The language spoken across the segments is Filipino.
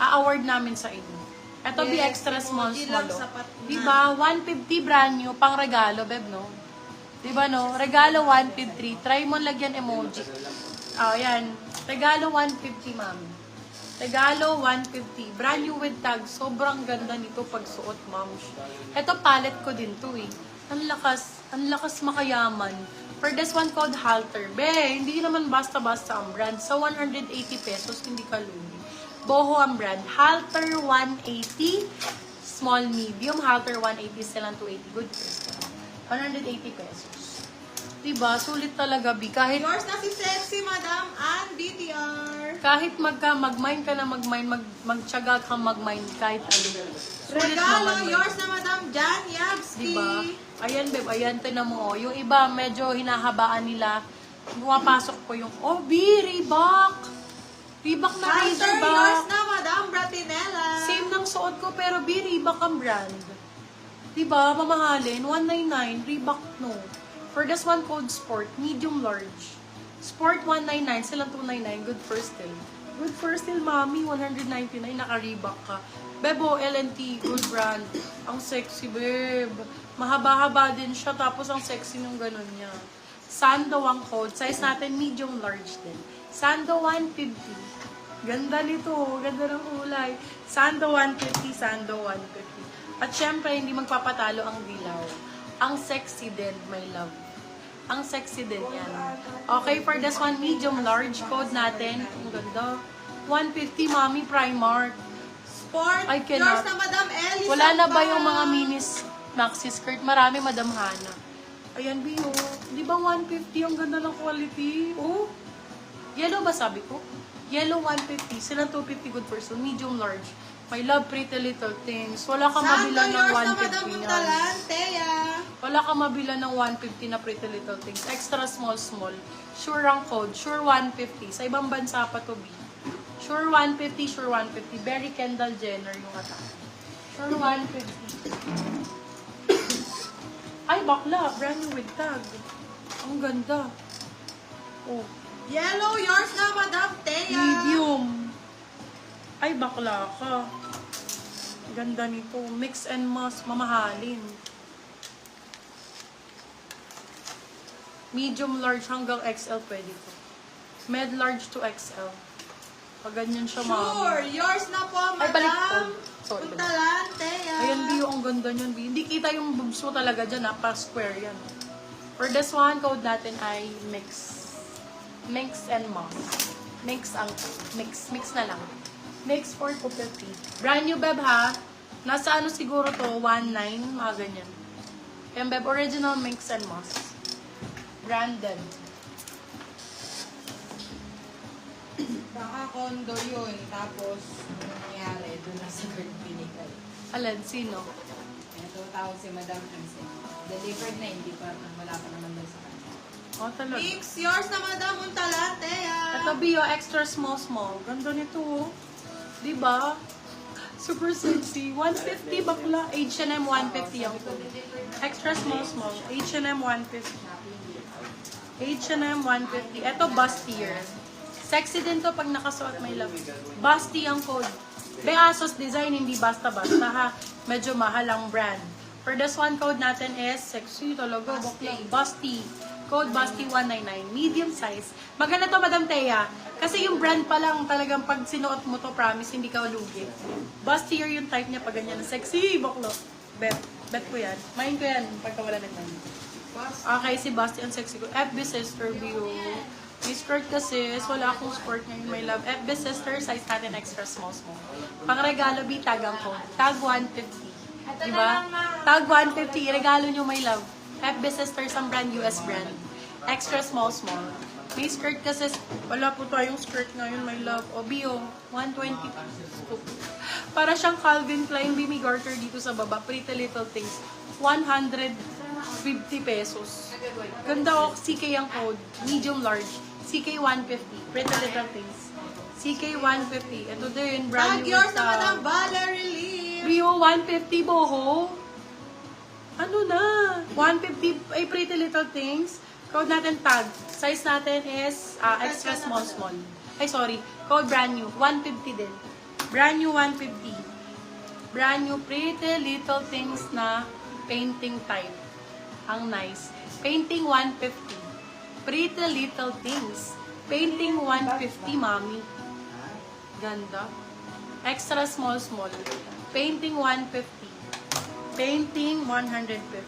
A-award namin sa inyo. Ito be extra small, emoji small. lang, Oh. sapat na. Diba? 150 brand new, pang regalo, beb, no? Diba, no? Regalo 153. Try mo lagyan emoji. Oh, yan. Regalo 150, mami. Regalo 150. Brand new with tag. Sobrang ganda nito pag suot, ma'am. Ito palette ko din to, eh. Ang lakas makayaman. For this one called Halter. Be, hindi naman basta-basta ang brand. Sa 180 pesos, hindi ka lugi. Boho ang brand. Halter 180. Small, medium. Halter 180. Silang 280. Good first. 180 pesos. Diba? Sulit talaga, Bi. Kahit Yours na si Sexy Madam Ann BTR. kahit mag-mine ka na magtyaga kang mag-mine kahit ano. Sulit Regalo, naman yun. yours na Madam Jan Yabski. Diba? Ayan, babe. Ayan, tinan mo. Oh. Yung iba, medyo hinahabaan nila. Pumapasok po yung, oh, B, Reebok. Reebok na Halter, yours Reebok. na Madam Bratinella. Same ng suot ko, pero B, Reebok ang brand. Diba? Mamahalin. 199. Reebok, no. For this one called Sport, medium large. Sport 199, silang 299. Good first still. Good first still, mami. 199, naka-Reebok ka. Bebo, LNT, good brand. Ang sexy, babe. Mahaba-haba din siya, tapos ang sexy nung ganun niya. Sando ang code. Size natin, medium large din. Sando 150. Ganda nito. Ganda ng kulay. Sando 150, Sando 150. At syempre, hindi magpapatalo ang dilaw. Ang sexy din, my love. Ang sexy din yan. Okay, for this one, medium large code natin. Ang ganda. 150, mami, Primark. Sport, I yours cannot. na Madam Ellie. Wala na ba Sampang. yung mga minis maxi skirt? Marami, Madam Hana. Ayan, Bio. Di ba 150 ang ganda ng quality? Oh. Yellow ba sabi ko? Yellow 150. Silang 250 good person. Medium large. My love, Pretty Little Things. Wala ka Sando, mabila ng yours na 150 Madam yan. Muntalan. Teya. Wala ka mabila ng 150 na Pretty Little Things. Extra small, small. Sure ang code. Sure 150. Sa ibang bansa pa to be. Sure 150, sure 150. Very Kendall Jenner yung atake. Sure 150. Ay, bakla. Brand new with tag. Ang ganda. Oh. Yellow, yours na Madam Teya. Medium. Ay, bakla ka. Ganda nito. Mix and match. Mamahalin. Medium, large, hanggang XL pwede to. Med, large to XL. Pag ganyan siya, mami. Sure, yours na po Ay, balik ko. Madam Sorry. Muntalan. Teya. Ayan, Bio, ang ganda niyan, Bio. Hindi kita yung boobs mo talaga dyan, ha? Pa-square yan. For this one, code natin ay mix. Mix and moss. Mix ang mix. Mix na lang. Mix for 250. Brand new, Beb, ha? Nasa ano siguro to? 1.9, mga ganyan. Ayan, Beb, original mix and moss. Branded. Baka condo yun. Tapos, ano nangyari? Doon na sa girl binigay. Alin, sino? Ito, tawag si Madam Vincent. Delivered na, hindi pa, wala pa naman doon sa kanya. Oh, talaga. Mix, yours na Madam Muntalan. Teya. Ito, Bio, extra small, small. Ganda nito, oh. Diba? Super sexy. 150 bakla. H&M 150 ang to. Extra small, small. H&M 150. H&M 150. Ito, bustier. Sexy din to pag nakasuot, my love. Busty ang code. Beasos design, hindi basta-basta, ha. Medyo mahal ang brand. For this one, code natin is sexy talaga. Bakla. Busty. Code Busty 199. Medium size. Maganda to, Madam Thea. Kasi yung brand pa lang talagang pag sinuot mo to, promise, hindi ka lugi. Bustier yung type niya pag ganyan. Sexy, baklo. Bet. Bet ko yan. Main ko yan pagka wala nagman. Okay, si Busty ang sexy ko. FB Sister View. May skirt kasi, wala akong skirt ngayon, my love. FB Sister, size natin extra small, small. Pang regalo, tagang ko. Tag 150. Diba? Tag 150, regalo nyo, my love. FB Sisters, ang brand, US brand. Extra small, small. May skirt kasi, wala po tayong skirt ngayon, my love. O, Bio, 120. Para siyang Calvin Klein Bimmy Garter dito sa baba. Pretty Little Things. 150 pesos. Ganda o, CK ang code. Medium large. CK 150. Pretty Little Things. CK 150. Ito din, brand Tag, new. yours na Madam Valerie Lee. Bio, 150 boho. Ano na? 150 ay Pretty Little Things. Code natin tag. Size natin is extra small, small. Ay, sorry. Code brand new. 150 din. Brand new 150. Brand new Pretty Little Things na painting type. Ang nice. Painting 150. Pretty Little Things. Painting 150, mami. Ganda. Extra small. Painting 150. Painting 150.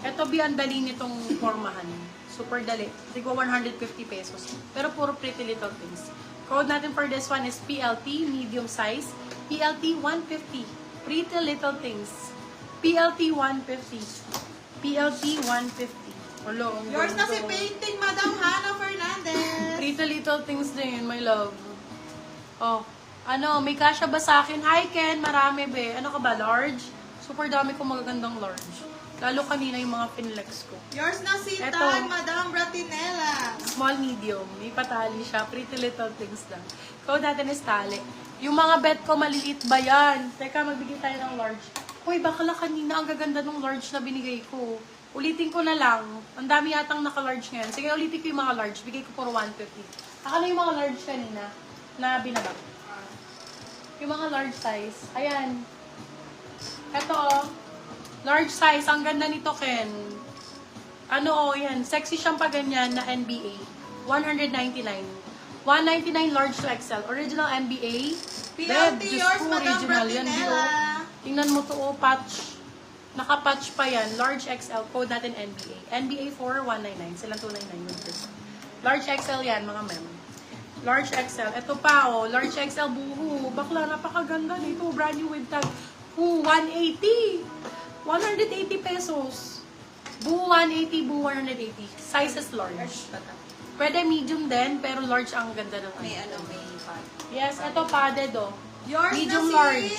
Ito, ang dali nitong formahan. Super dali. Siguro 150 pesos. Pero puro Pretty Little Things. Code natin for this one is PLT, medium size. PLT 150. Pretty Little Things. PLT 150. PLT 150. Hello, ang Yours na ganda. si painting, Madam Hannah Fernandez. Pretty Little Things din, my love. Oh, ano, may kasya ba sa akin? Hi, Ken, marami be. Ano ka ba, large? Super dami kong magagandang large. Lalo kanina yung mga finlex ko. Yours na si Eto. Tan, Madam Bratinella. Small, medium. May patali siya. Pretty Little Things lang. Code natin is tali. Yung mga bet ko, maliliit ba yan? Teka, magbigay tayo ng large. Uy, bakala kanina ang gaganda ng large na binigay ko. Ulitin ko na lang. Ang dami yatang naka-large ngayon. Sige, ulitin ko yung mga large. Bigay ko puro 150. Akala yung mga large kanina na binabak. Yung mga large size. Ayan. Ito, oh. Large size. Ang ganda nito, Ken. Ano, oh, yan. Sexy siyang pa ganyan na NBA. 199. 199 large to XL. Original NBA. PLT, Diyos yours, ko, Madam original yan, Bratinella. Tingnan mo to, oh, patch. Naka-patch pa yan. Large XL. Code natin NBA. NBA 4199. Silang 299. Large XL yan, mga mem. Large XL. Ito pa, oh. Large XL buhu. Bakla, napakaganda nito. Brand new with tag. 180. 180 pesos. Buhu 180, buhu 180. Sizes large. Pwede medium din, pero large ang ganda ng May pad. Yes, ito padded, oh. Yours Medium na si large.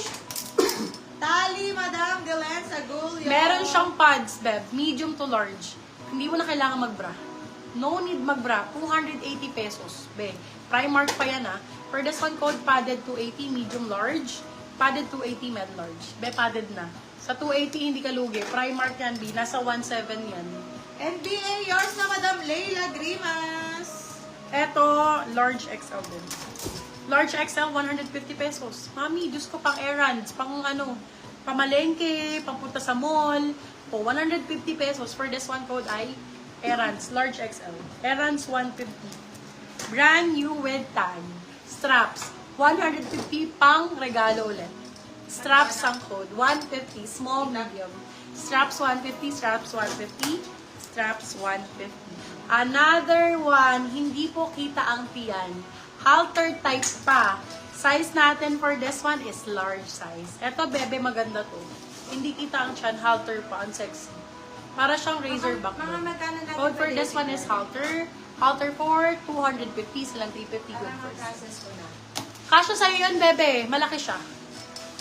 Tali, Madam Galen Sagulio. Meron siyang pads, Beb. Medium to large. Hindi mo na kailangan magbra. No need magbra. 280 pesos, Be. Primark pa yan, ah. For this one, code padded 280, medium large. Padded 280, med large. Be, padded na. Sa 280, hindi ka lugi. Primark yan, B. Nasa 1.7 yan. NBA, yours na Madam Leila Grimas. Eto, large XL din. Large XL, 150 pesos. Mami, Diyos ko, pang errands, pang ano, pamalengke, pangpunta sa mall. O, 150 pesos. For this one code ay errands, large XL. Errands, 150. Brand new with tag. Straps, 150 pang regalo ulit. Straps ang code, 150. Small, medium. Straps, 150. Straps, 150. Straps, 150. Another one, hindi po kita ang tiyan. Halter type pa. Size natin for this one is large size. Eto, bebe, maganda to. Hindi kita ang tiyan, halter pa. Ang sexy. Para siyang razorback. Mga mo. magkano natin Code for pwede this one is halter. Halter for 250. Silang 350 good Para first. process ko na. Kasya sa'yo yun, bebe. Malaki siya.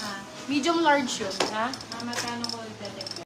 Ah, Medium large yun, ha? magkano ko i-deliver?